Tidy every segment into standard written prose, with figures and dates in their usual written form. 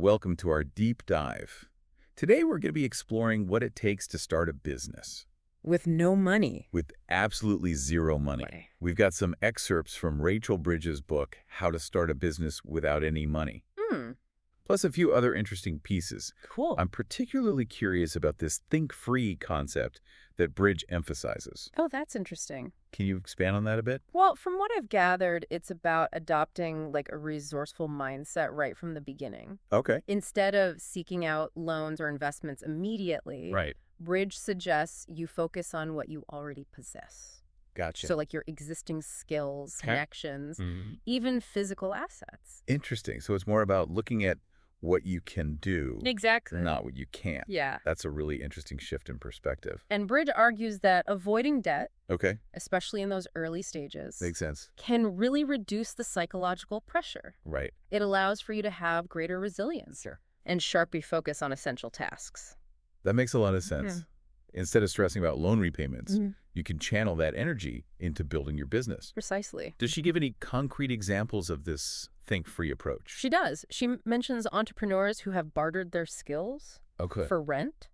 Welcome to our deep dive. Today we're going to be exploring what it takes to start a business With no money. with absolutely zero money. Right. We've got some excerpts from Rachel Bridges' book, How to Start a Business Without Any Money, plus a few other interesting pieces. Cool. I'm particularly curious about this think free concept that Bridge emphasizes. Oh, that's interesting. Can you expand on that a bit? Well, from what I've gathered, it's about adopting like a resourceful mindset right from the beginning. Okay. Instead of seeking out loans or investments immediately, Right. Bridge suggests you focus on what you already possess. Gotcha. So like your existing skills, Okay. connections, Mhm. even physical assets. Interesting. So it's more about looking at what you can do, Exactly. not what you can't. Yeah. That's a really interesting shift in perspective. And Bridge argues that avoiding debt, Okay. especially in those early stages, Makes sense. can really reduce the psychological pressure. Right. It allows for you to have greater resilience and sharply focus on essential tasks. That makes a lot of sense. Instead of stressing about loan repayments, Mhm. you can channel that energy into building your business. Precisely. Does she give any concrete examples of this think-free approach? She does. She mentions entrepreneurs who have bartered their skills Okay. for rent.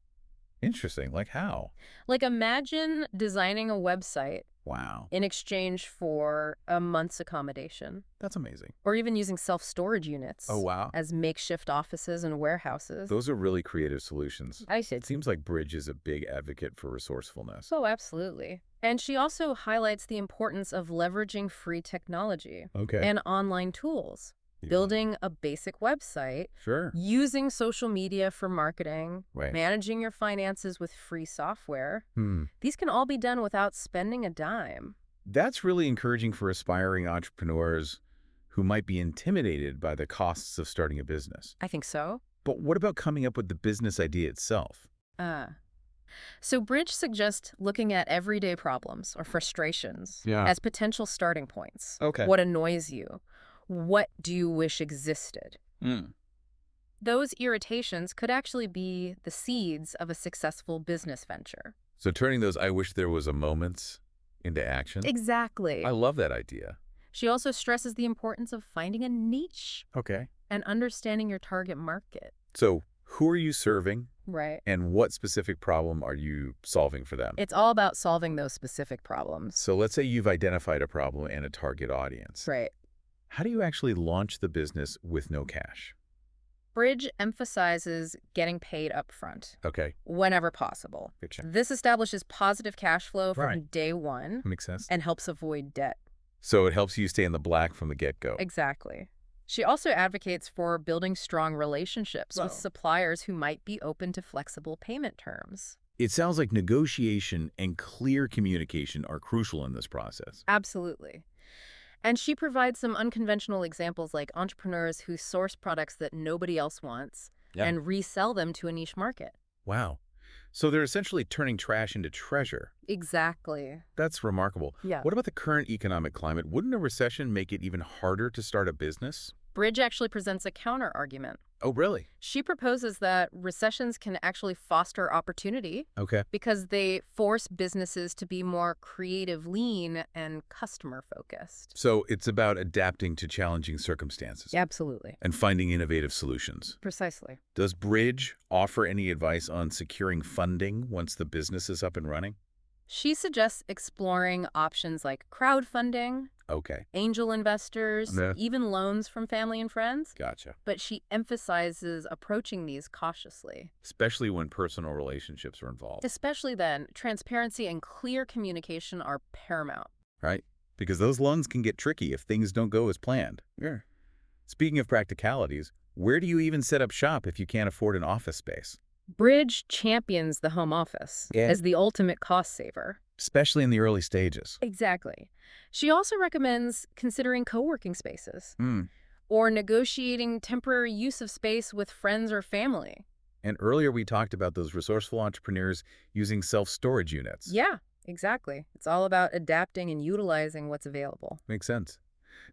Interesting. Like how? Like imagine designing a website Wow. in exchange for a month's accommodation, That's amazing. or even using self-storage units Oh, wow. as makeshift offices and warehouses. Those are really creative solutions. I said It seems like Bridge is a big advocate for resourcefulness. so, absolutely. And she also highlights the importance of leveraging free technology Okay. and online tools, Yeah. building a basic website, Sure. using social media for marketing, Right. managing your finances with free software. Hmm. These can all be done without spending a dime. That's really encouraging for aspiring entrepreneurs who might be intimidated by the costs of starting a business. I think so. But what about coming up with the business idea itself? Uh, so Bridge suggests looking at everyday problems or frustrations Yeah. as potential starting points. Okay. What annoys you? What do you wish existed? Those irritations could actually be the seeds of a successful business venture. So turning those I wish there was a moments into action? Exactly. I love that idea. She also stresses the importance of finding a niche Okay. and understanding your target market. So who are you serving Right. and what specific problem are you solving for them? It's all about solving those specific problems. So let's say you've identified a problem and a target audience. Right. How do you actually launch the business with no cash? Bridge emphasizes getting paid upfront Okay. whenever possible. Gotcha. This establishes positive cash flow from Right. day one Makes sense. and helps avoid debt. So it helps you stay in the black from the get-go. Exactly. She also advocates for building strong relationships with suppliers who might be open to flexible payment terms. It sounds like negotiation and clear communication are crucial in this process. Absolutely. And she provides some unconventional examples like entrepreneurs who source products that nobody else wants and resell them to a niche market. Wow. So they're essentially turning trash into treasure. Exactly. That's remarkable. Yeah. What about the current economic climate? Wouldn't a recession make it even harder to start a business? Bridge actually presents a counter-argument. Oh, really? She proposes that recessions can actually foster opportunity Okay. because they force businesses to be more creative, lean, and customer-focused. So it's about adapting to challenging circumstances Absolutely. and finding innovative solutions. Precisely. Does Bridge offer any advice on securing funding once the business is up and running? She suggests exploring options like crowdfunding, Okay. angel investors, Yeah. even loans from family and friends. Gotcha. But she emphasizes approaching these cautiously. Especially when personal relationships are involved, Especially then, transparency and clear communication are paramount. right? Because those loans can get tricky if things don't go as planned. Yeah. Speaking of practicalities, where do you even set up shop if you can't afford an office space? Bridge champions the home office as the ultimate cost saver. Especially in the early stages. Exactly. She also recommends considering co-working spaces Mm. or negotiating temporary use of space with friends or family. And earlier we talked about those resourceful entrepreneurs using self-storage units. Yeah, exactly. It's all about adapting and utilizing what's available. Makes sense.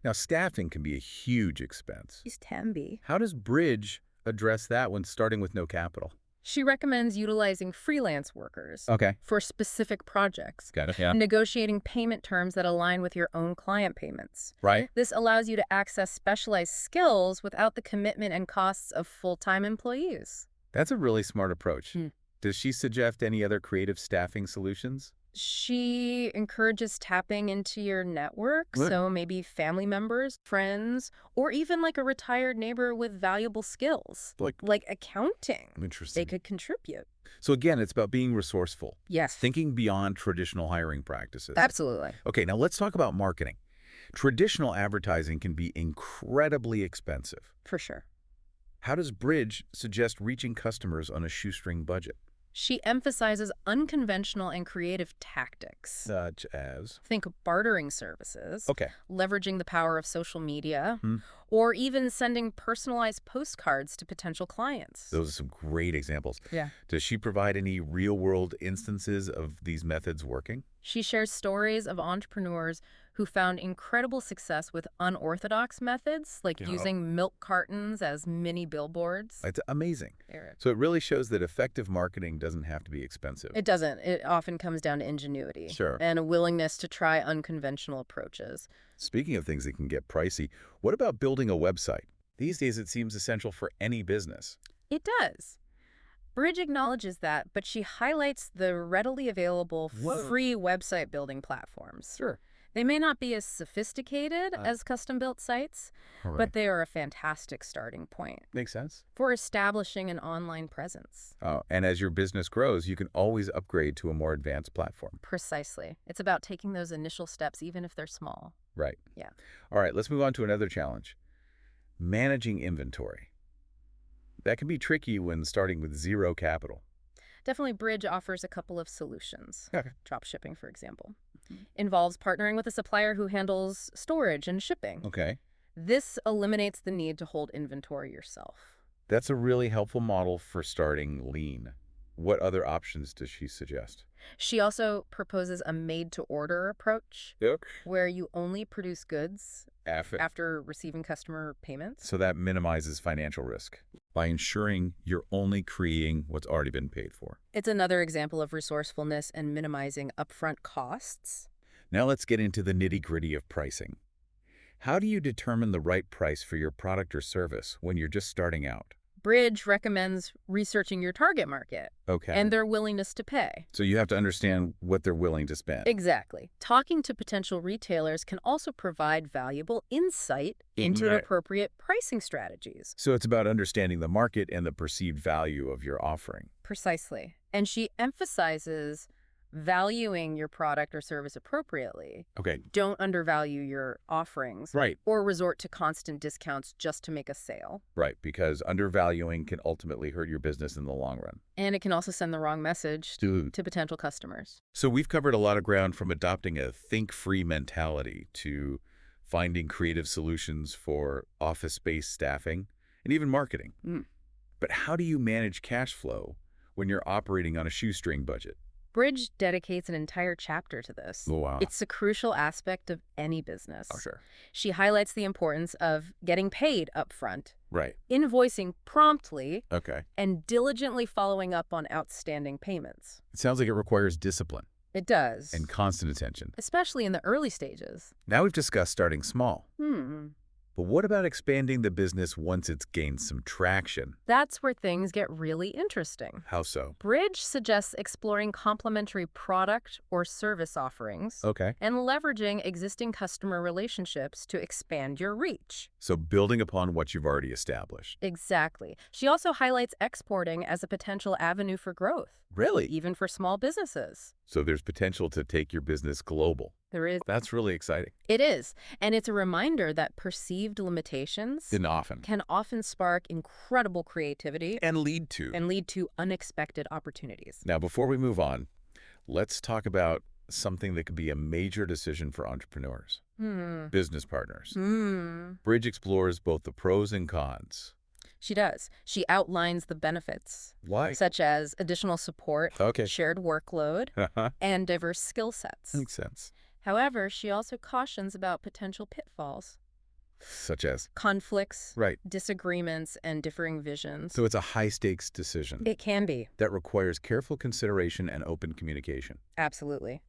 Now, staffing can be a huge expense. These can be. How does Bridge address that when starting with no capital? She recommends utilizing freelance workers Okay. for specific projects, Got it. Yeah. negotiating payment terms that align with your own client payments. Right. This allows you to access specialized skills without the commitment and costs of full-time employees. That's a really smart approach. Hmm. Does she suggest any other creative staffing solutions? She encourages tapping into your network, Good. so maybe family members, friends, or even like a retired neighbor with valuable skills, like accounting. They Interesting. could contribute. So again, it's about being resourceful, Yes, thinking beyond traditional hiring practices. absolutely. Okay, now let's talk about marketing. Traditional advertising can be incredibly expensive. For sure. How does Bridge suggest reaching customers on a shoestring budget? She emphasizes unconventional and creative tactics. Such as? Think bartering services, Okay. leveraging the power of social media, Hmm. or even sending personalized postcards to potential clients. Those are some great examples. Yeah. Does she provide any real-world instances of these methods working? She shares stories of entrepreneurs who found incredible success with unorthodox methods, like Yeah. using milk cartons as mini billboards. It's amazing. Eric. So it really shows that effective marketing doesn't have to be expensive. It doesn't. It often comes down to ingenuity. Sure. And a willingness to try unconventional approaches. Speaking of things that can get pricey, what about building a website? These days it seems essential for any business. It does. Bridge acknowledges that, but she highlights the readily available Whoa. free website building platforms. Sure. They may not be as sophisticated as custom-built sites, but they are a fantastic starting point Makes sense. for establishing an online presence. Oh, and as your business grows, you can always upgrade to a more advanced platform. Precisely. It's about taking those initial steps, even if they're small. Right. Yeah. All right, let's move on to another challenge. Managing inventory. That can be tricky when starting with zero capital. Definitely, Bridge offers a couple of solutions. Okay. Drop shipping, for example, involves partnering with a supplier who handles storage and shipping. Okay. This eliminates the need to hold inventory yourself. That's a really helpful model for starting lean. What other options does she suggest? She also proposes a made-to-order approach, where you only produce goods after receiving customer payments. So that minimizes financial risk by ensuring you're only creating what's already been paid for. It's another example of resourcefulness and minimizing upfront costs. Now let's get into the nitty-gritty of pricing. How do you determine the right price for your product or service when you're just starting out? Bridge recommends researching your target market Okay. and their willingness to pay. So you have to understand what they're willing to spend. Exactly. Talking to potential retailers can also provide valuable insight into Right. appropriate pricing strategies. So it's about understanding the market and the perceived value of your offering. Precisely. And she emphasizes valuing your product or service appropriately. Okay. Don't undervalue your offerings Right. or resort to constant discounts just to make a sale. Right, because undervaluing can ultimately hurt your business in the long run. And it can also send the wrong message Dude. to potential customers. So we've covered a lot of ground, from adopting a think-free mentality to finding creative solutions for office space staffing and even marketing. But how do you manage cash flow when you're operating on a shoestring budget? Bridge dedicates an entire chapter to this. Oh, wow. It's a crucial aspect of any business. Oh, sure. She highlights the importance of getting paid upfront, Right. invoicing promptly, Okay. and diligently following up on outstanding payments. It sounds like it requires discipline It does, and constant attention. especially in the early stages. Now we've discussed starting small. Hmm. But what about expanding the business once it's gained some traction? That's where things get really interesting. How so? Bridge suggests exploring complementary product or service offerings Okay. and leveraging existing customer relationships to expand your reach. So building upon what you've already established. Exactly. She also highlights exporting as a potential avenue for growth, Really? even for small businesses. So there's potential to take your business global. There is. That's really exciting. It is. And it's a reminder that perceived limitations And often. can often spark incredible creativity And lead to. and lead to unexpected opportunities. Now, before we move on, let's talk about something that could be a major decision for entrepreneurs, business partners. Bridge explores both the pros and cons. She does. She outlines the benefits, Why? such as additional support, Okay. shared workload, and diverse skill sets. Makes sense. However, she also cautions about potential pitfalls. Such as? Conflicts, Right. disagreements, and differing visions. So it's a high-stakes decision It can be. that requires careful consideration and open communication. Absolutely.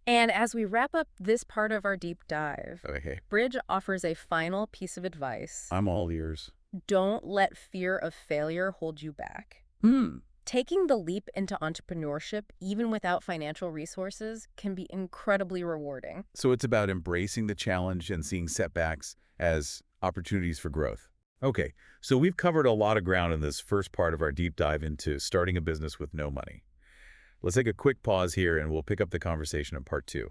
And as we wrap up this part of our deep dive, Okay. Bridge offers a final piece of advice. I'm all ears. Don't let fear of failure hold you back. Taking the leap into entrepreneurship, even without financial resources, can be incredibly rewarding. So it's about embracing the challenge and seeing setbacks as opportunities for growth. Okay, so we've covered a lot of ground in this first part of our deep dive into starting a business with no money. Let's take a quick pause here and we'll pick up the conversation in part 2.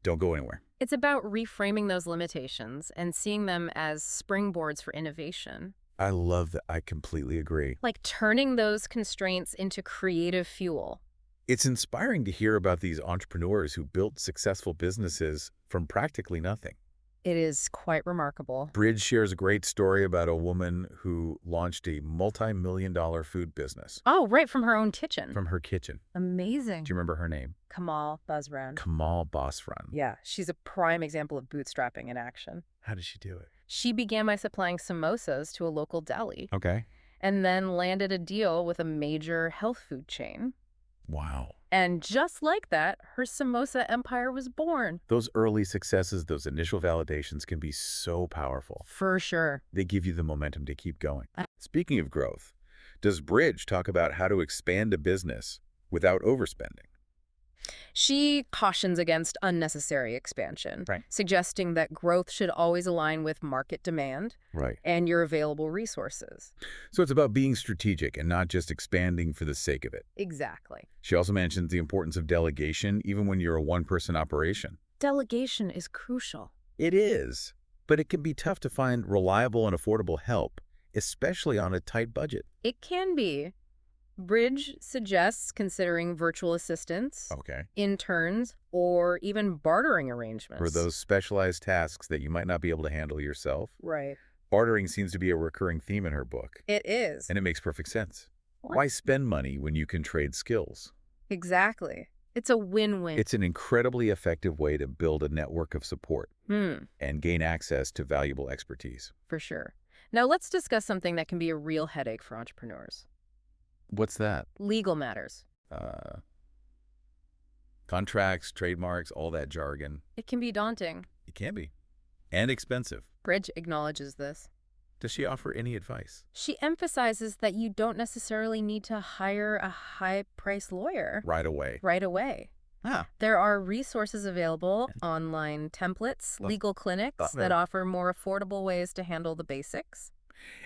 Don't go anywhere. It's about reframing those limitations and seeing them as springboards for innovation. I love that. I completely agree. Like turning those constraints into creative fuel. It's inspiring to hear about these entrepreneurs who built successful businesses from practically nothing. It is quite remarkable. Bridge shares a great story about a woman who launched a multi-million-dollar food business. Oh, right from her own kitchen. From her kitchen. Amazing. Do you remember her name? Kamal Basran. Kamal Basran. Yeah, she's a prime example of bootstrapping in action. How did she do it? She began by supplying samosas to a local deli. Okay. And then landed a deal with a major health food chain. Wow. And just like that, her samosa empire was born. Those early successes, those initial validations can be so powerful. For sure. They give you the momentum to keep going. Speaking of growth, does Bridge talk about how to expand a business without overspending? She cautions against unnecessary expansion, Right. suggesting that growth should always align with market demand Right. and your available resources. So it's about being strategic and not just expanding for the sake of it. Exactly. She also mentions the importance of delegation even when you're a one-person operation. Delegation is crucial. It is, but it can be tough to find reliable and affordable help, especially on a tight budget. It can be. Bridge suggests considering virtual assistants, Okay. interns, or even bartering arrangements. For those specialized tasks that you might not be able to handle yourself. Right. Bartering seems to be a recurring theme in her book, It is. and it makes perfect sense. What? Why spend money when you can trade skills? Exactly. It's a win-win. It's an incredibly effective way to build a network of support and gain access to valuable expertise. For sure. Now let's discuss something that can be a real headache for entrepreneurs. What's that? Legal matters. Contracts, trademarks, all that jargon. It can be daunting. It can be. And expensive. Bridge acknowledges this. Does she offer any advice? She emphasizes that you don't necessarily need to hire a high-priced lawyer Right away. right away. Ah. There are resources available, online templates, legal clinics that offer more affordable ways to handle the basics.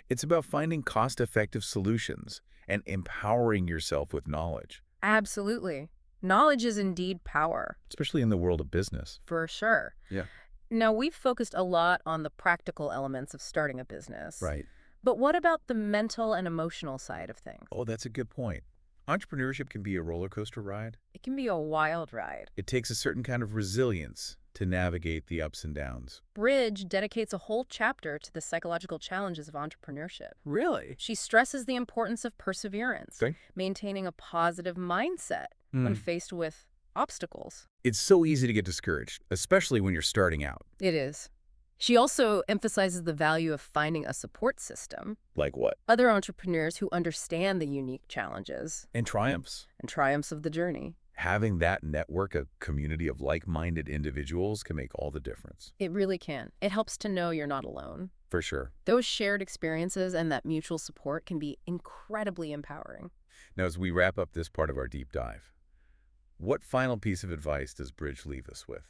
It's about finding cost-effective solutions and empowering yourself with knowledge. Absolutely. Knowledge is indeed power. Especially in the world of business. For sure. Yeah. Now, we've focused a lot on the practical elements of starting a business. Right. But what about the mental and emotional side of things? Oh, that's a good point. Entrepreneurship can be a roller coaster ride. It can be a wild ride. It takes a certain kind of resilience to navigate the ups and downs. Bridge dedicates a whole chapter to the psychological challenges of entrepreneurship. Really? She stresses the importance of perseverance, Okay. maintaining a positive mindset when faced with obstacles. It's so easy to get discouraged, especially when you're starting out. It is. She also emphasizes the value of finding a support system. Like what? Other entrepreneurs who understand the unique challenges And triumphs. and triumphs of the journey. Having that network, a community of like-minded individuals can make all the difference. It really can. It helps to know you're not alone. For sure. Those shared experiences and that mutual support can be incredibly empowering. Now, as we wrap up this part of our deep dive, what final piece of advice does Bridge leave us with?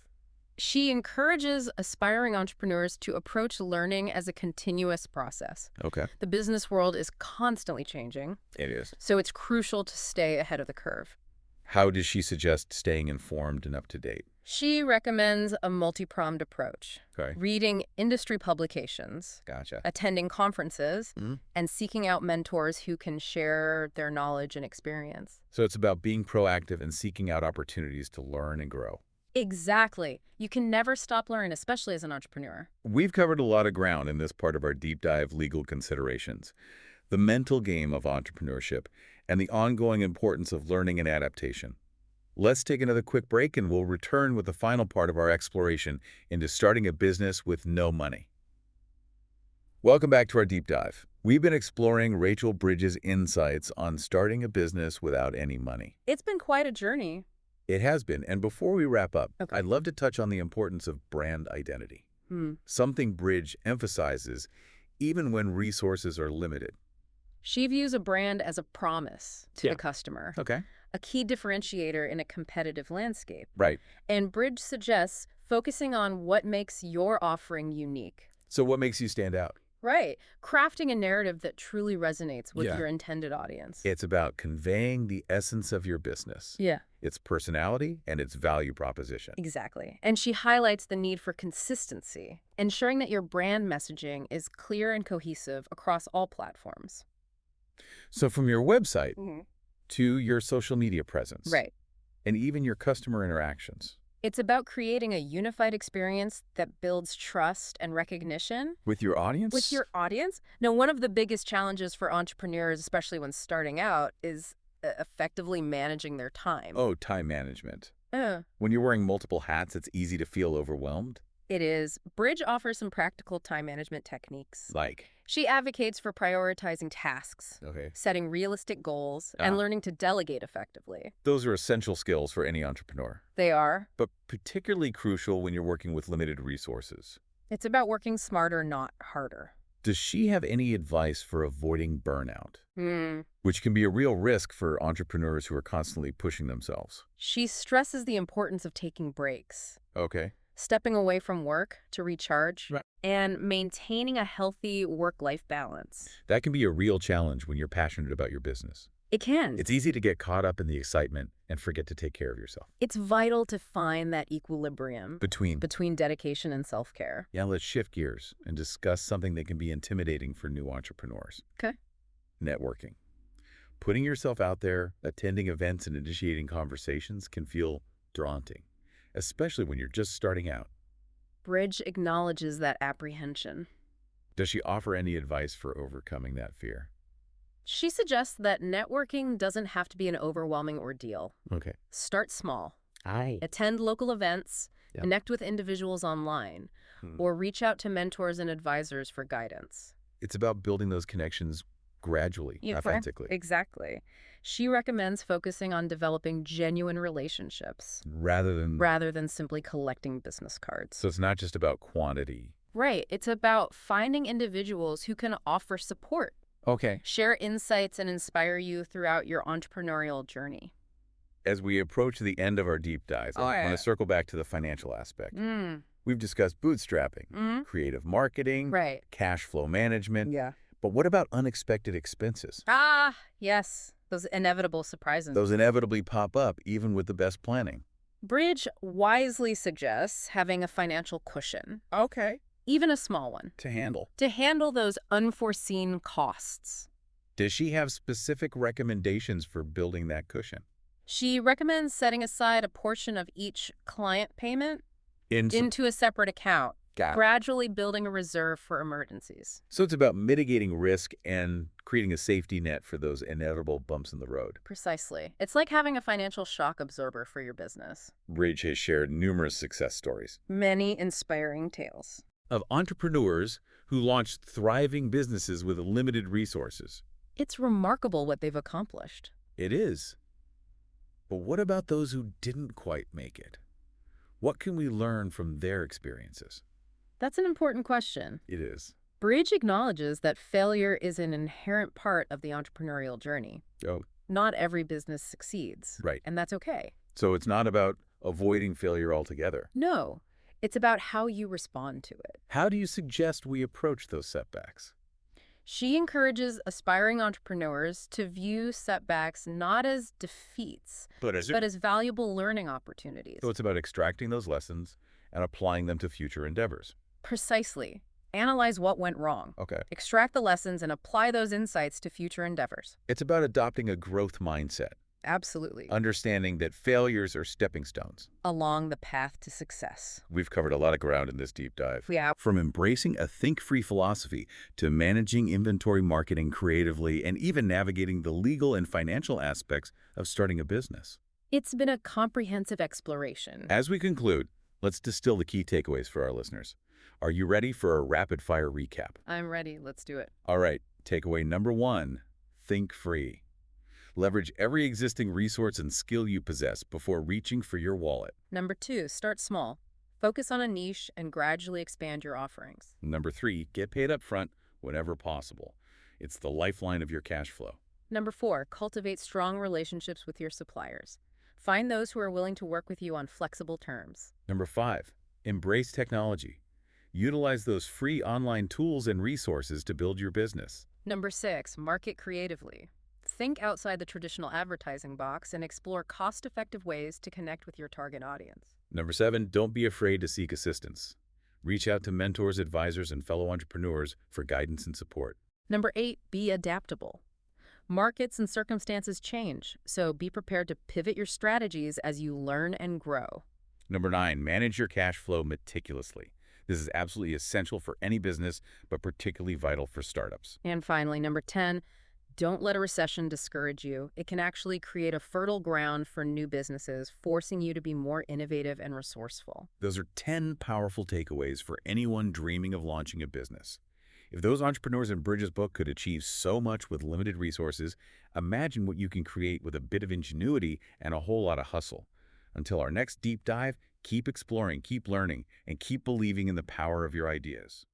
She encourages aspiring entrepreneurs to approach learning as a continuous process. Okay. The business world is constantly changing, It is. so it's crucial to stay ahead of the curve. How does she suggest staying informed and up to date? She recommends a multi-pronged approach. Okay. Reading industry publications, Gotcha. attending conferences, Mhm. and seeking out mentors who can share their knowledge and experience. So it's about being proactive and seeking out opportunities to learn and grow. Exactly. You can never stop learning, especially as an entrepreneur. We've covered a lot of ground in this part of our deep dive legal considerations, the mental game of entrepreneurship, and the ongoing importance of learning and adaptation. Let's take another quick break and we'll return with the final part of our exploration into starting a business with no money. Welcome back to our deep dive. We've been exploring Rachel Bridges' insights on starting a business without any money. It's been quite a journey. It has been, and before we wrap up, Okay. I'd love to touch on the importance of brand identity. Something Bridge emphasizes even when resources are limited. She views a brand as a promise to the customer, Okay. a key differentiator in a competitive landscape. Right. And Bridge suggests focusing on what makes your offering unique. So what makes you stand out? Right. Crafting a narrative that truly resonates with Yeah. your intended audience. It's about conveying the essence of your business, Yeah, its personality, and its value proposition. exactly. And she highlights the need for consistency, ensuring that your brand messaging is clear and cohesive across all platforms. So from your website Mm-hmm. to your social media presence, Right. and even your customer interactions. It's about creating a unified experience that builds trust and recognition With your audience? with your audience. Now, one of the biggest challenges for entrepreneurs, especially when starting out, is effectively managing their time. Oh, time management. Uh, When you're wearing multiple hats, it's easy to feel overwhelmed. it is. Bridge offers some practical time management techniques. Like, She advocates for prioritizing tasks, okay, setting realistic goals, and learning to delegate effectively. those are essential skills for any entrepreneur, They are. but particularly crucial when you're working with limited resources. It's about working smarter, not harder. Does she have any advice for avoiding burnout, Hmm. which can be a real risk for entrepreneurs who are constantly pushing themselves? She stresses the importance of taking breaks, Okay. stepping away from work to recharge, Right. and maintaining a healthy work-life balance. That can be a real challenge when you're passionate about your business. It can. It's easy to get caught up in the excitement and forget to take care of yourself. It's vital to find that equilibrium between dedication and self-care. Yeah, let's shift gears and discuss something that can be intimidating for new entrepreneurs. Okay. Networking. Putting yourself out there, attending events, and initiating conversations can feel daunting, especially when you're just starting out. Bridge acknowledges that apprehension. Does she offer any advice for overcoming that fear? She suggests that networking doesn't have to be an overwhelming ordeal. Okay. Start small. Aye. Attend local events, Yep. connect with individuals online, or reach out to mentors and advisors for guidance. It's about building those connections gradually, authentically, Exactly. She recommends focusing on developing genuine relationships rather than simply collecting business cards. So it's not just about quantity. Right. It's about finding individuals who can offer support, Okay. share insights, and inspire you throughout your entrepreneurial journey. As we approach the end of our deep dive, I want to circle back to the financial aspect. We've discussed bootstrapping, creative marketing, Right. cash flow management. Yeah. But what about unexpected expenses? Ah, yes. Those inevitable surprises. Those inevitably pop up even with the best planning. Bridge wisely suggests having a financial cushion, Okay. even a small one, To handle. to handle those unforeseen costs. Does she have specific recommendations for building that cushion? She recommends setting aside a portion of each client payment into a separate account, gradually building a reserve for emergencies. So it's about mitigating risk and creating a safety net for those inevitable bumps in the road. Precisely. It's like having a financial shock absorber for your business. Bridge has shared numerous success stories Many inspiring tales. of entrepreneurs who launched thriving businesses with limited resources. It's remarkable what they've accomplished. It is. But what about those who didn't quite make it? What can we learn from their experiences? That's an important question. It is. Bridge acknowledges that failure is an inherent part of the entrepreneurial journey. Oh, Not every business succeeds. right. And that's okay. So it's not about avoiding failure altogether. No, it's about how you respond to it. How do you suggest we approach those setbacks? She encourages aspiring entrepreneurs to view setbacks not as defeats, but as valuable learning opportunities. So it's about extracting those lessons and applying them to future endeavors. Precisely. Analyze what went wrong. Okay. Extract the lessons and apply those insights to future endeavors. It's about adopting a growth mindset, Absolutely. understanding that failures are stepping stones. Along the path to success. We've covered a lot of ground in this deep dive. Yeah. From embracing a think-free philosophy to managing inventory marketing creatively and even navigating the legal and financial aspects of starting a business. It's been a comprehensive exploration. As we conclude, let's distill the key takeaways for our listeners. Are you ready for a rapid-fire recap? I'm ready. Let's do it. All right, takeaway number one, think free. Leverage every existing resource and skill you possess before reaching for your wallet. Number 2, start small. Focus on a niche and gradually expand your offerings. Number three, get paid up front whenever possible. It's the lifeline of your cash flow. Number 4, cultivate strong relationships with your suppliers. Find those who are willing to work with you on flexible terms. Number five, embrace technology. Utilize those free online tools and resources to build your business. Number 6, market creatively. Think outside the traditional advertising box and explore cost-effective ways to connect with your target audience. Number seven, don't be afraid to seek assistance. Reach out to mentors, advisors, and fellow entrepreneurs for guidance and support. Number 8, be adaptable. Markets and circumstances change, so be prepared to pivot your strategies as you learn and grow. Number nine, manage your cash flow meticulously. This is absolutely essential for any business, but particularly vital for startups. And finally, number 10, don't let a recession discourage you. It can actually create a fertile ground for new businesses, forcing you to be more innovative and resourceful. Those are 10 powerful takeaways for anyone dreaming of launching a business. If those entrepreneurs in Bridges' book could achieve so much with limited resources, imagine what you can create with a bit of ingenuity and a whole lot of hustle. Until our next deep dive, keep exploring, keep learning, and keep believing in the power of your ideas.